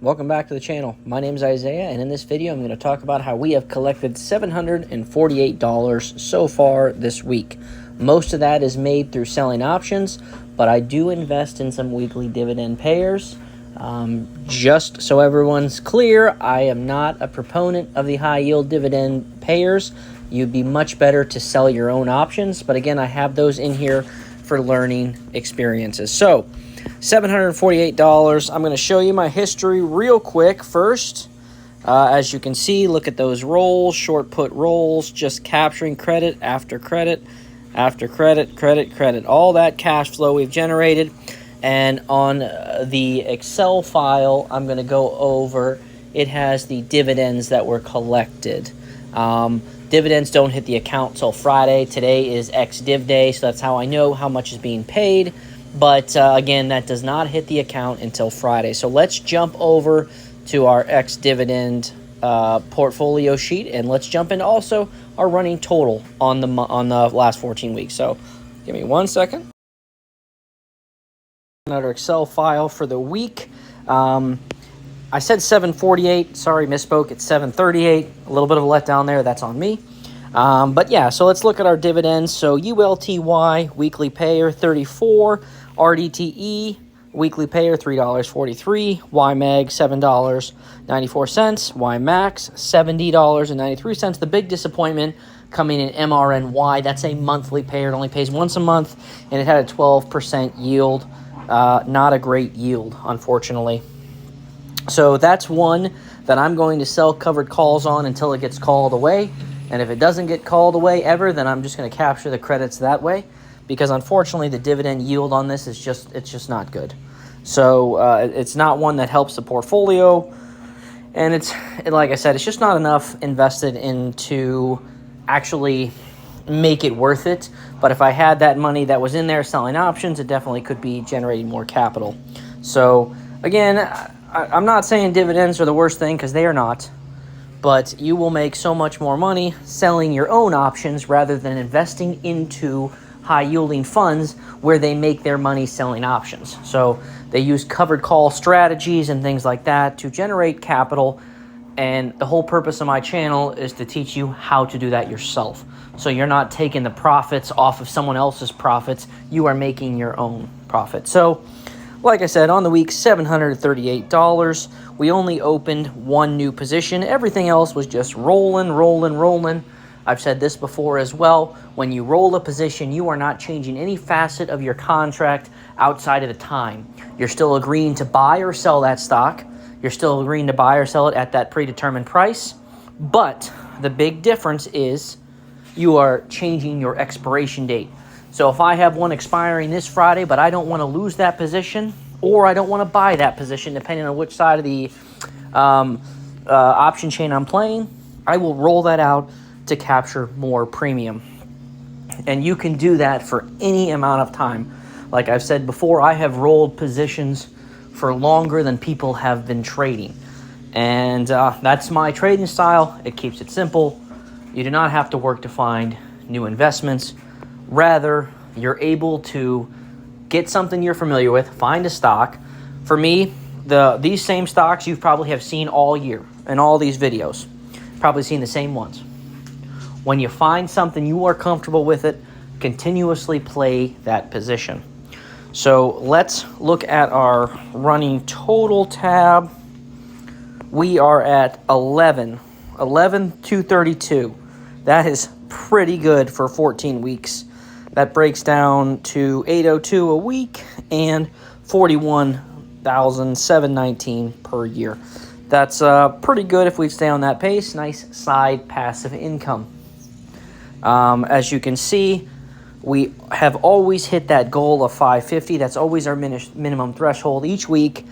welcome back to the channel. My name is Isaiah, and in this video I'm going to talk about how we have collected $748 so far this week. Most of that is made through selling options, but I do invest in some weekly dividend payers. Just so everyone's clear, I am not a proponent of the high yield dividend payers. You'd be much better to sell your own options, but again, I have those in here for learning experiences. So $748. I'm going to show you my history real quick first. As you can see, look at those rolls, short put rolls, just capturing credit after credit after credit, all that cash flow we've generated. And on the Excel file, I'm going to go over, it has the dividends that were collected. Dividends don't hit the account till Friday. Today is ex-div day, so that's how I know how much is being paid. But again, that does not hit the account until Friday. So let's jump over to our ex-dividend portfolio sheet, and let's jump into also our running total on the last 14 weeks. So give me 1 second. Another Excel file for the week. I said 748. Sorry, misspoke. It's 738. A little bit of a letdown there. That's on me. But yeah, so let's look at our dividends. So ULTY, weekly payer, 34. RDTE, weekly payer, $3.43. YMAG, $7.94. YMAX, $70.93. The big disappointment coming in MRNY. That's a monthly payer. It only pays once a month, and it had a 12% yield. Not a great yield, unfortunately. So that's one that I'm going to sell covered calls on until it gets called away. And if it doesn't get called away ever, then I'm just going to capture the credits that way, because unfortunately the dividend yield on this is just not good. So it's not one that helps the portfolio, and it's, like I said, it's just not enough invested into actually make it worth it. But if I had that money that was in there selling options, it definitely could be generating more capital. So again, I'm not saying dividends are the worst thing, because they are not. But you will make so much more money selling your own options rather than investing into high-yielding funds where they make their money selling options. So they use covered call strategies and things like that to generate capital. And the whole purpose of my channel is to teach you how to do that yourself. So you're not taking the profits off of someone else's profits. You are making your own profit. So like I said, on the week, $738. We only opened one new position. Everything else was just rolling. I've said this before as well. When you roll a position, you are not changing any facet of your contract outside of the time. You're still agreeing to buy or sell that stock. You're still agreeing to buy or sell it at that predetermined price. But the big difference is you are changing your expiration date. So if I have one expiring this Friday, but I don't want to lose that position, or I don't want to buy that position, depending on which side of the option chain I'm playing, I will roll that out to capture more premium. And you can do that for any amount of time. Like I've said before, I have rolled positions for longer than people have been trading. And that's my trading style. It keeps it simple. You do not have to work to find new investments. Rather, you're able to get something you're familiar with, find a stock. For me, these same stocks you probably have seen all year in all these videos. Probably seen the same ones. When you find something you are comfortable with it, continuously play that position. So let's look at our running total tab. We are at 11,232. That is pretty good for 14 weeks. That breaks down to 802 a week and 41,719 per year. That's pretty good if we stay on that pace. Nice side passive income. As you can see, we have always hit that goal of 550. That's always our minimum threshold each week.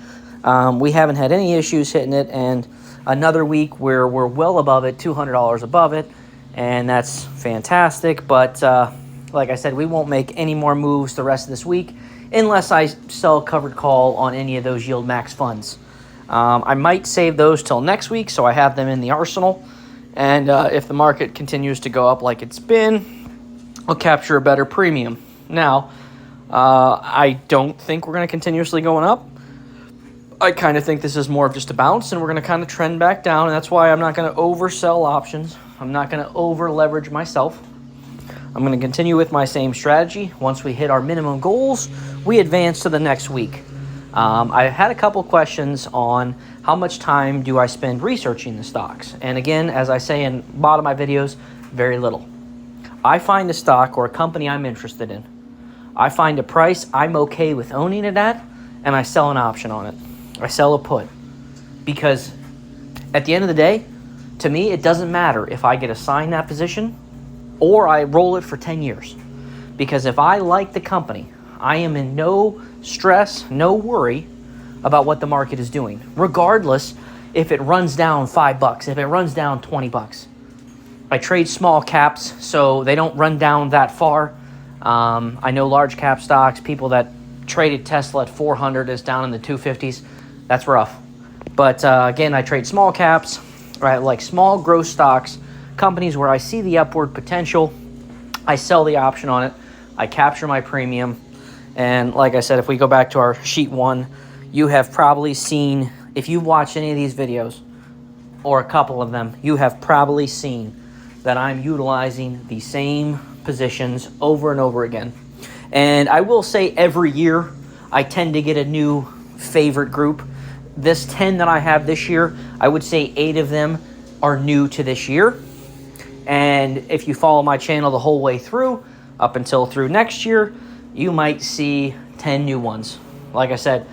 We haven't had any issues hitting it, and another week where we're well above it, $200 above it, and that's fantastic. But like I said, we won't make any more moves the rest of this week unless I sell covered call on any of those yield max funds. I might save those till next week so I have them in the arsenal. And if the market continues to go up like it's been, I'll capture a better premium. Now, I don't think we're going to continuously going up. I kind of think this is more of just a bounce, and we're going to kind of trend back down, and that's why I'm not going to oversell options. I'm not going to over leverage myself. I'm going to continue with my same strategy. Once we hit our minimum goals, we advance to the next week. I had a couple questions on how much time do I spend researching the stocks. And again, as I say in a lot of my videos, very little. I find a stock or a company I'm interested in. I find a price I'm okay with owning it at, and I sell an option on it. I sell a put. Because at the end of the day, to me, it doesn't matter if I get assigned that position or I roll it for 10 years. Because if I like the company, I am in no stress, no worry about what the market is doing, regardless if it runs down $5, if it runs down $20. I trade small caps, so they don't run down that far. I know large cap stocks, people that traded Tesla at 400 is down in the 250s. That's rough. But again, I trade small caps, right? Like small growth stocks, companies where I see the upward potential. I sell the option on it. I capture my premium. And like I said, if we go back to our sheet 1, you have probably seen, if you've watched any of these videos, or a couple of them, you have probably seen that I'm utilizing the same positions over and over again. And I will say every year, I tend to get a new favorite group. This 10 that I have this year, I would say 8 of them are new to this year. And if you follow my channel the whole way through, up until through next year, you might see 10 new ones. Like I said,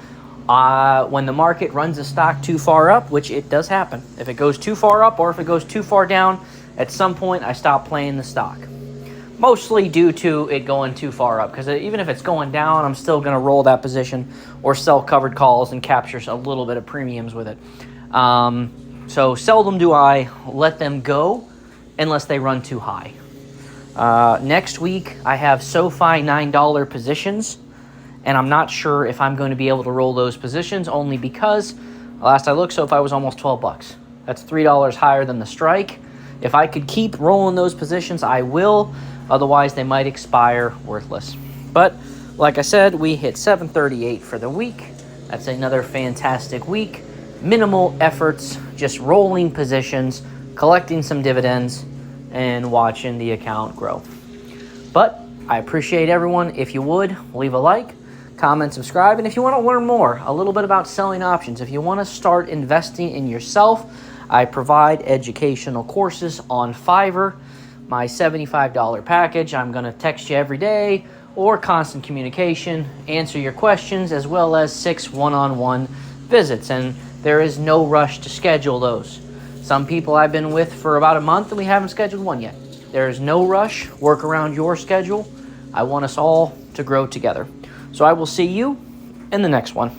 when the market runs a stock too far up, which it does happen, if it goes too far up or if it goes too far down, at some point I stop playing the stock. Mostly due to it going too far up, because even if it's going down, I'm still going to roll that position or sell covered calls and capture a little bit of premiums with it. So seldom do I let them go unless they run too high. Next week, I have SoFi $9 positions, and I'm not sure if I'm going to be able to roll those positions, only because last I looked, SoFi was almost $12. That's $3 higher than the strike. If I could keep rolling those positions, I will. Otherwise, they might expire worthless. But like I said, we hit 738 for the week. That's another fantastic week. Minimal efforts, just rolling positions, collecting some dividends, and watching the account grow. But I appreciate everyone. If you would, leave a like, comment, subscribe. And if you want to learn more, a little bit about selling options, if you want to start investing in yourself, I provide educational courses on Fiverr. My $75 package, I'm going to text you every day, or constant communication, answer your questions, as well as 6 one-on-one visits. And there is no rush to schedule those. Some people I've been with for about a month and we haven't scheduled one yet. There is no rush. Work around your schedule. I want us all to grow together. So I will see you in the next one.